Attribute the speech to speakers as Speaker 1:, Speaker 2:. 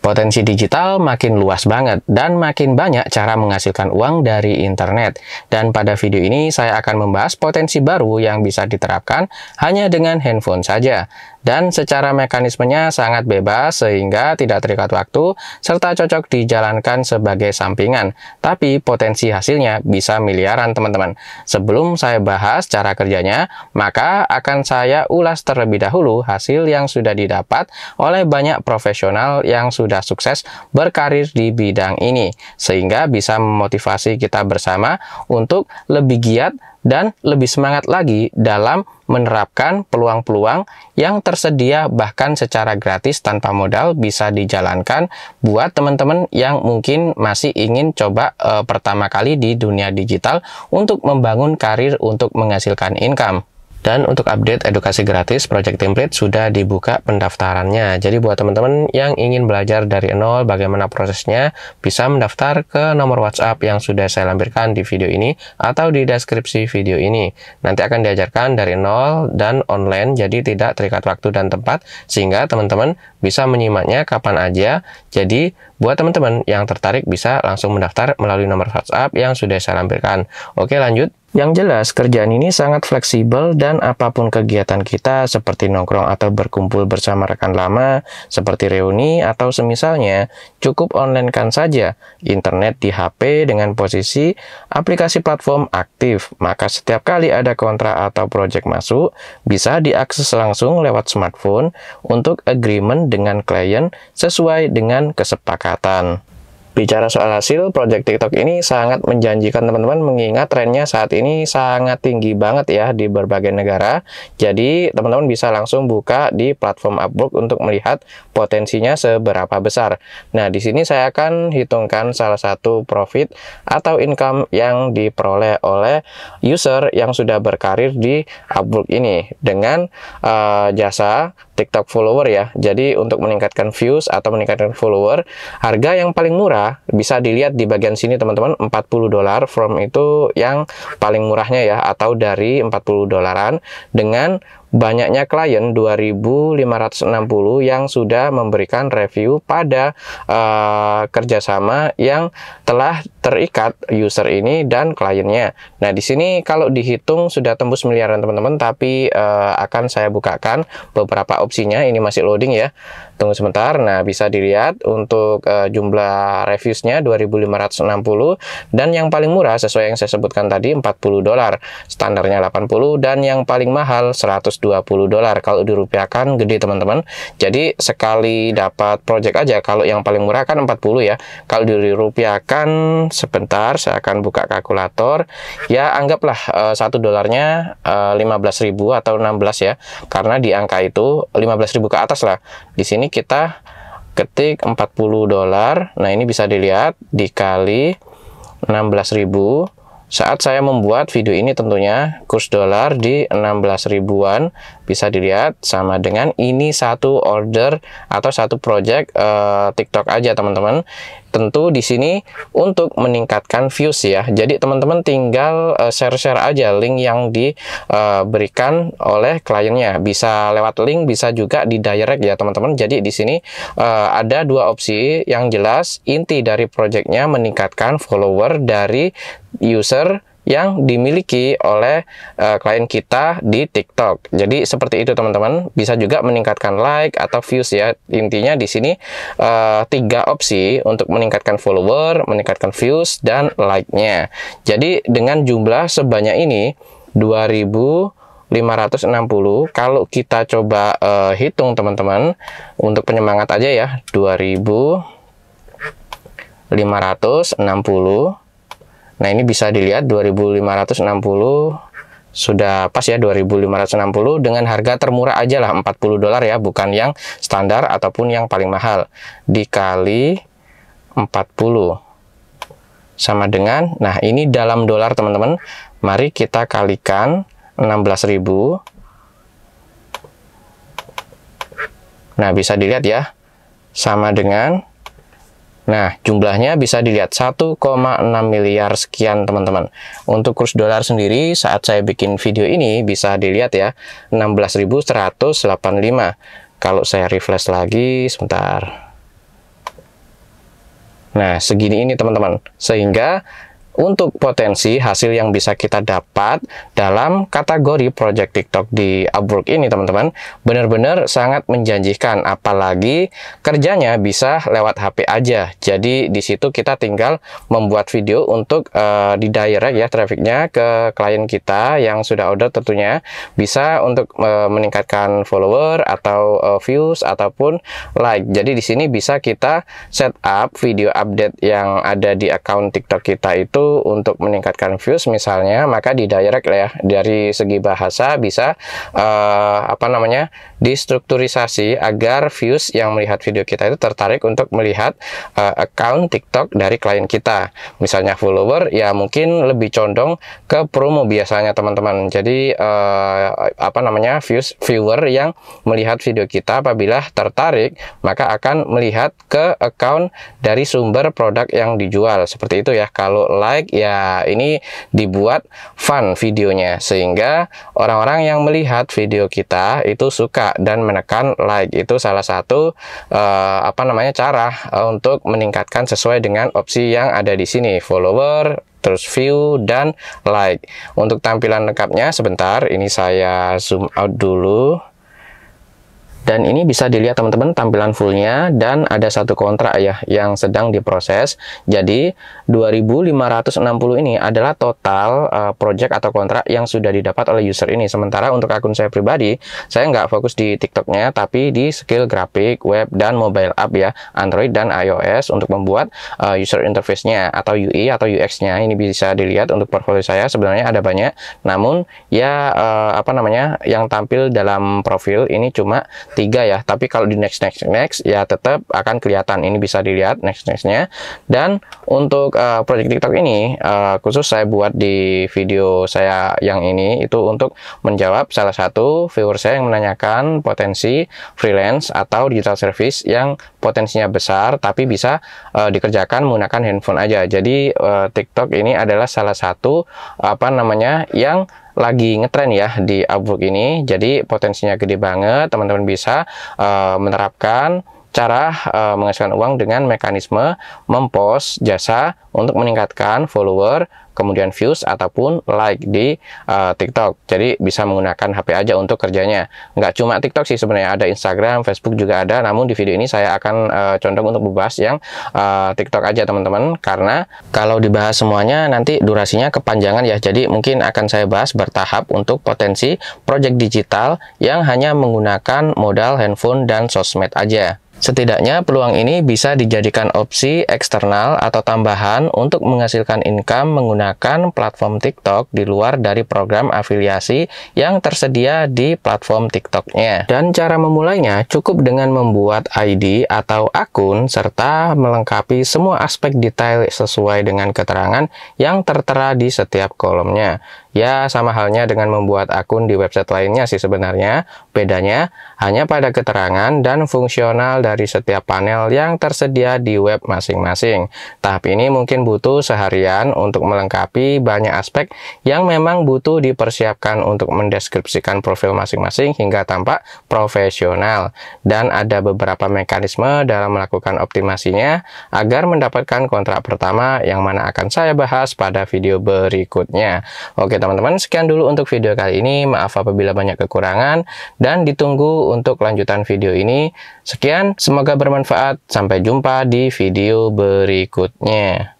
Speaker 1: Potensi digital makin luas banget dan makin banyak cara menghasilkan uang dari internet. Dan pada video ini saya akan membahas potensi baru yang bisa diterapkan hanya dengan handphone saja. Dan secara mekanismenya sangat bebas sehingga tidak terikat waktu serta cocok dijalankan sebagai sampingan. Tapi potensi hasilnya bisa miliaran teman-teman. Sebelum saya bahas cara kerjanya, maka akan saya ulas terlebih dahulu hasil yang sudah didapat oleh banyak profesional yang sudah sukses berkarir di bidang ini, sehingga bisa memotivasi kita bersama untuk lebih giat dan lebih semangat lagi dalam menerapkan peluang-peluang yang tersedia bahkan secara gratis tanpa modal bisa dijalankan buat teman-teman yang mungkin masih ingin coba pertama kali di dunia digital untuk membangun karir untuk menghasilkan income. Dan untuk update edukasi gratis Project Template sudah dibuka pendaftarannya. Jadi buat teman-teman yang ingin belajar dari nol bagaimana prosesnya, bisa mendaftar ke nomor WhatsApp yang sudah saya lampirkan di video ini atau di deskripsi video ini. Nanti akan diajarkan dari nol dan online, jadi tidak terikat waktu dan tempat, sehingga teman-teman bisa menyimaknya kapan aja. Jadi buat teman-teman yang tertarik bisa langsung mendaftar melalui nomor WhatsApp yang sudah saya lampirkan. Oke, lanjut. Yang jelas, kerjaan ini sangat fleksibel dan apapun kegiatan kita seperti nongkrong atau berkumpul bersama rekan lama, seperti reuni atau semisalnya, cukup online-kan saja internet di HP dengan posisi aplikasi platform aktif. Maka setiap kali ada kontrak atau project masuk, bisa diakses langsung lewat smartphone untuk agreement dengan klien sesuai dengan kesepakatan. Bicara soal hasil, project TikTok ini sangat menjanjikan teman-teman, mengingat trennya saat ini sangat tinggi banget ya di berbagai negara. Jadi teman-teman bisa langsung buka di platform Upwork untuk melihat potensinya seberapa besar. Nah, di sini saya akan hitungkan salah satu profit atau income yang diperoleh oleh user yang sudah berkarir di Upwork ini dengan jasa TikTok follower ya. Jadi untuk meningkatkan views atau meningkatkan follower, harga yang paling murah bisa dilihat di bagian sini teman-teman, $40 from itu yang paling murahnya ya, atau dari $40 dengan banyaknya klien 2.560 yang sudah memberikan review pada kerjasama yang telah terikat user ini dan kliennya. Nah, di sini kalau dihitung sudah tembus miliaran teman-teman, tapi akan saya bukakan beberapa opsinya. Ini masih loading ya. Tunggu sebentar. Nah, bisa dilihat untuk jumlah reviewsnya 2.560 dan yang paling murah sesuai yang saya sebutkan tadi $40, standarnya 80 dan yang paling mahal $120. Kalau dirupiahkan gede teman-teman. Jadi sekali dapat project aja, kalau yang paling murah kan 40 ya. Kalau dirupiahkan sebentar, saya akan buka kalkulator. Ya, anggaplah $1 nya 15.000 atau 16 ya. Karena di angka itu 15.000 ke atas lah. Di sini kita ketik $40. Nah, ini bisa dilihat dikali 16.000. Saat saya membuat video ini tentunya kurs dolar di 16 ribuan, bisa dilihat sama dengan ini satu order atau satu project TikTok aja teman-teman. Tentu di sini untuk meningkatkan views ya. Jadi teman-teman tinggal share-share aja link yang diberikan oleh kliennya. Bisa lewat link, bisa juga di direct ya teman-teman. Jadi di sini ada dua opsi. Yang jelas inti dari projectnya meningkatkan follower dari user yang dimiliki oleh klien kita di TikTok. Jadi seperti itu teman-teman. Bisa juga meningkatkan like atau views ya. Intinya di sini 3 opsi untuk meningkatkan follower, meningkatkan views dan like-nya. Jadi dengan jumlah sebanyak ini 2.560, kalau kita coba hitung teman-teman, untuk penyemangat aja ya, 2.560. Nah, ini bisa dilihat 2.560 sudah pas ya, 2.560 dengan harga termurah aja lah, $40 ya, bukan yang standar ataupun yang paling mahal. Dikali 40 sama dengan, nah ini dalam dolar teman-teman. Mari kita kalikan 16.000. Nah, bisa dilihat ya, sama dengan, nah, jumlahnya bisa dilihat 1,6 miliar sekian teman-teman. Untuk kurs dolar sendiri saat saya bikin video ini bisa dilihat ya, 16.185. Kalau saya refresh lagi sebentar. Nah, segini ini teman-teman. Sehingga untuk potensi hasil yang bisa kita dapat dalam kategori project TikTok di Upwork ini teman-teman, benar-benar sangat menjanjikan, apalagi kerjanya bisa lewat HP aja. Jadi di situ kita tinggal membuat video untuk di-direct ya trafficnya ke klien kita yang sudah order, tentunya bisa untuk meningkatkan follower atau views ataupun like. Jadi di sini bisa kita setup video update yang ada di account TikTok kita itu untuk meningkatkan views misalnya, maka di direct ya, dari segi bahasa bisa distrukturisasi agar views yang melihat video kita itu tertarik untuk melihat account TikTok dari klien kita. Misalnya follower ya mungkin lebih condong ke promo biasanya teman-teman. Jadi viewer yang melihat video kita apabila tertarik maka akan melihat ke account dari sumber produk yang dijual, seperti itu ya. Kalau like ya ini dibuat fun videonya sehingga orang-orang yang melihat video kita itu suka dan menekan like. Itu salah satu cara untuk meningkatkan sesuai dengan opsi yang ada di sini, follower, terus view, dan like. Untuk tampilan lengkapnya sebentar, ini saya zoom out dulu. Dan ini bisa dilihat teman-teman tampilan fullnya, dan ada satu kontrak ya yang sedang diproses. Jadi 2.560 ini adalah total project atau kontrak yang sudah didapat oleh user ini. Sementara untuk akun saya pribadi, saya nggak fokus di TikToknya, tapi di skill grafik, web, dan mobile app ya, Android dan iOS untuk membuat user interface-nya atau UI atau UX-nya. Ini bisa dilihat untuk portfolio saya sebenarnya ada banyak, namun ya yang tampil dalam profil ini cuma 3 ya, tapi kalau di next ya tetap akan kelihatan. Ini bisa dilihat nextnya. Dan untuk project TikTok ini khusus saya buat di video saya yang ini itu untuk menjawab salah satu viewer saya yang menanyakan potensi freelance atau digital service yang potensinya besar tapi bisa dikerjakan menggunakan handphone aja. Jadi TikTok ini adalah salah satu yang lagi ngetren ya di Upwork ini. Jadi potensinya gede banget, teman-teman bisa menerapkan cara menghasilkan uang dengan mekanisme mempost jasa untuk meningkatkan follower, kemudian views ataupun like di TikTok. Jadi bisa menggunakan HP aja untuk kerjanya. Nggak cuma TikTok sih sebenarnya, ada Instagram, Facebook juga ada. Namun di video ini saya akan condong untuk membahas yang TikTok aja teman-teman, karena kalau dibahas semuanya nanti durasinya kepanjangan ya. Jadi mungkin akan saya bahas bertahap untuk potensi project digital yang hanya menggunakan modal handphone dan sosmed aja. Setidaknya peluang ini bisa dijadikan opsi eksternal atau tambahan untuk menghasilkan income menggunakan platform TikTok di luar dari program afiliasi yang tersedia di platform TikToknya. Dan cara memulainya cukup dengan membuat ID atau akun serta melengkapi semua aspek detail sesuai dengan keterangan yang tertera di setiap kolomnya. Ya, sama halnya dengan membuat akun di website lainnya sih sebenarnya. Bedanya hanya pada keterangan dan fungsional dari setiap panel yang tersedia di web masing-masing. Tahap ini mungkin butuh seharian untuk melengkapi banyak aspek yang memang butuh dipersiapkan untuk mendeskripsikan profil masing-masing hingga tampak profesional. Dan ada beberapa mekanisme dalam melakukan optimasinya agar mendapatkan kontrak pertama yang mana akan saya bahas pada video berikutnya. Oke teman-teman, sekian dulu untuk video kali ini. Maaf apabila banyak kekurangan dan ditunggu untuk lanjutan video ini. Sekian, semoga bermanfaat. Sampai jumpa di video berikutnya.